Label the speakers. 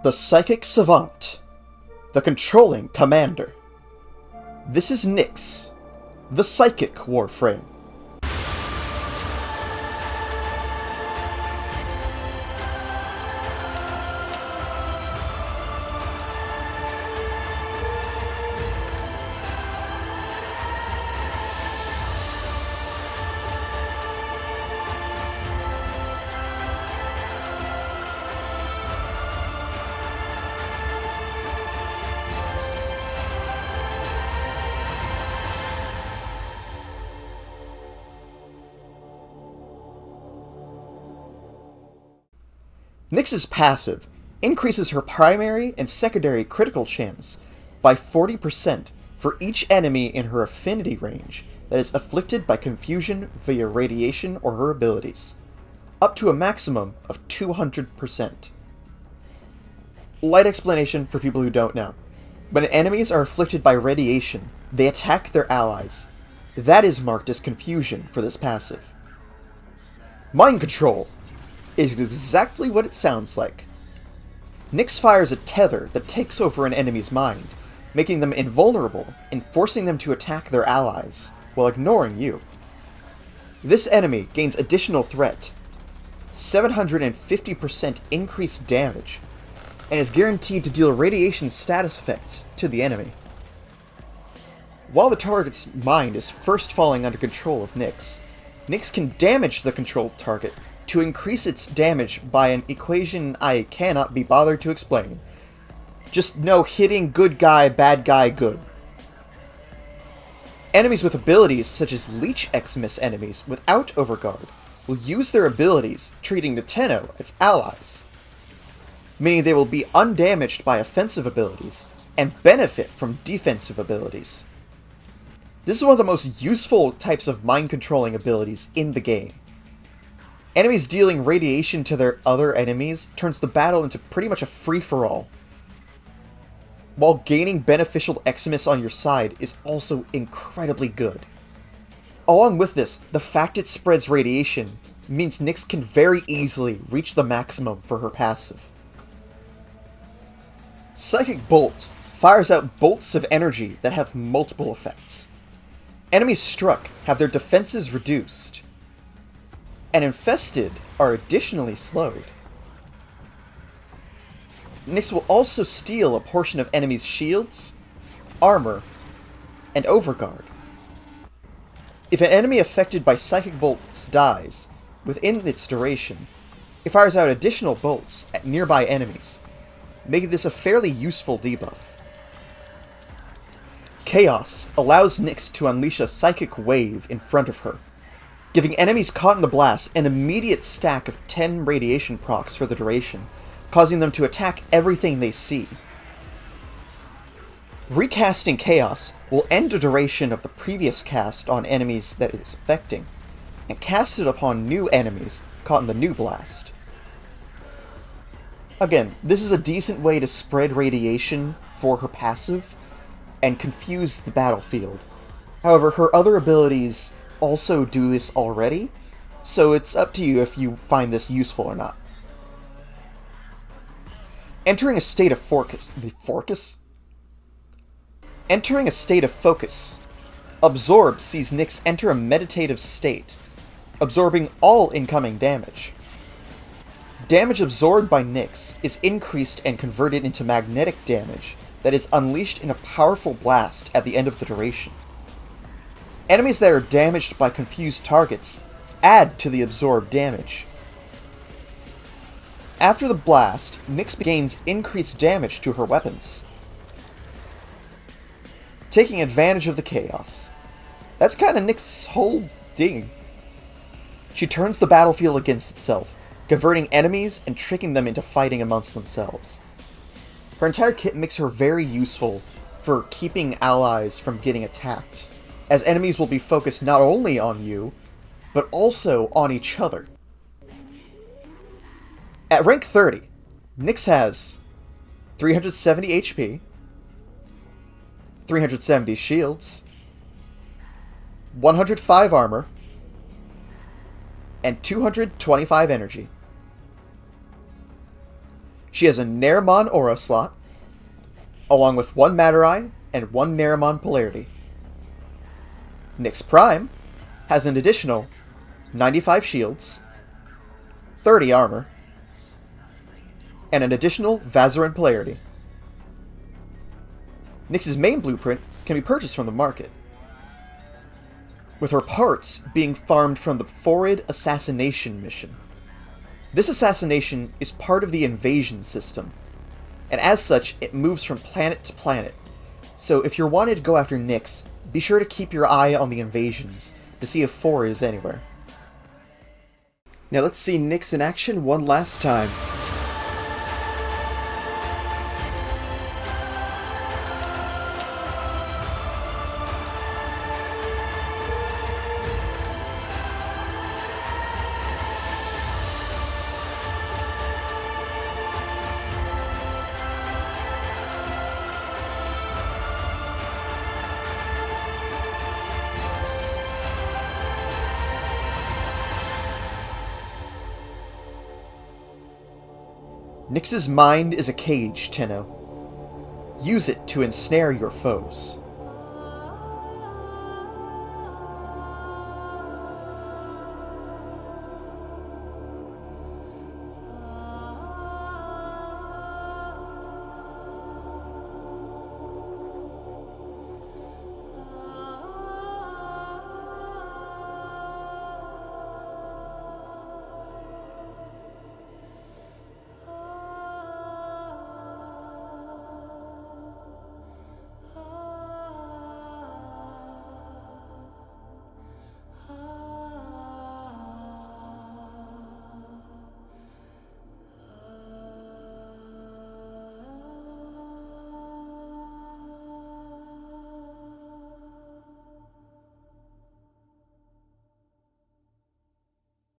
Speaker 1: The Psychic Savant. The Controlling Commander. This is Nyx, the Psychic Warframe. Nyx's passive increases her primary and secondary critical chance by 40% for each enemy in her affinity range that is afflicted by confusion via radiation or her abilities, up to a maximum of 200%. Light explanation for people who don't know. When enemies are afflicted by radiation, they attack their allies. That is marked as confusion for this passive. Mind Control is exactly what it sounds like. Nyx fires a tether that takes over an enemy's mind, making them invulnerable and forcing them to attack their allies, while ignoring you. This enemy gains additional threat, 750% increased damage, and is guaranteed to deal radiation status effects to the enemy. While the target's mind is first falling under control of Nyx, Nyx can damage the controlled target to increase its damage by an equation I cannot be bothered to explain. Just know hitting good guy, bad guy, good. Enemies with abilities such as Leech Xmas enemies without Overguard will use their abilities, treating the Tenno as allies, meaning they will be undamaged by offensive abilities and benefit from defensive abilities. This is one of the most useful types of mind-controlling abilities in the game. Enemies dealing radiation to their other enemies turns the battle into pretty much a free-for-all, while gaining beneficial Xmas on your side is also incredibly good. Along with this, the fact it spreads radiation means Nyx can very easily reach the maximum for her passive. Psychic Bolt fires out bolts of energy that have multiple effects. Enemies struck have their defenses reduced, and infested are additionally slowed. Nyx will also steal a portion of enemies' shields, armor, and overguard. If an enemy affected by Psychic Bolts dies within its duration, it fires out additional bolts at nearby enemies, making this a fairly useful debuff. Chaos allows Nyx to unleash a Psychic Wave in front of her, giving enemies caught in the blast an immediate stack of 10 radiation procs for the duration, causing them to attack everything they see. Recasting Chaos will end the duration of the previous cast on enemies that it is affecting, and cast it upon new enemies caught in the new blast. Again, this is a decent way to spread radiation for her passive and confuse the battlefield. However, her other abilities also do this already, so it's up to you if you find this useful or not. Entering a state of focus. Entering a state of focus. Absorb sees Nyx enter a meditative state, absorbing all incoming damage. Damage absorbed by Nyx is increased and converted into magnetic damage that is unleashed in a powerful blast at the end of the duration. Enemies that are damaged by confused targets add to the absorbed damage. After the blast, Nyx gains increased damage to her weapons, taking advantage of the chaos. That's kind of Nyx's whole thing. She turns the battlefield against itself, converting enemies and tricking them into fighting amongst themselves. Her entire kit makes her very useful for keeping allies from getting attacked, as enemies will be focused not only on you, but also on each other. At rank 30, Nyx has 370 HP, 370 shields, 105 armor, and 225 energy. She has a Naramon aura slot, along with 1 Matter Eye and 1 Naramon polarity. Nyx Prime has an additional 95 shields, 30 armor, and an additional Vazarin polarity. Nyx's main blueprint can be purchased from the market, with her parts being farmed from the Forid Assassination mission. This assassination is part of the invasion system, and as such, it moves from planet to planet. So if you're wanting to go after Nyx, be sure to keep your eye on the invasions to see if Forid is anywhere. Now let's see Nyx in action one last time. Nyx's mind is a cage, Tenno. Use it to ensnare your foes.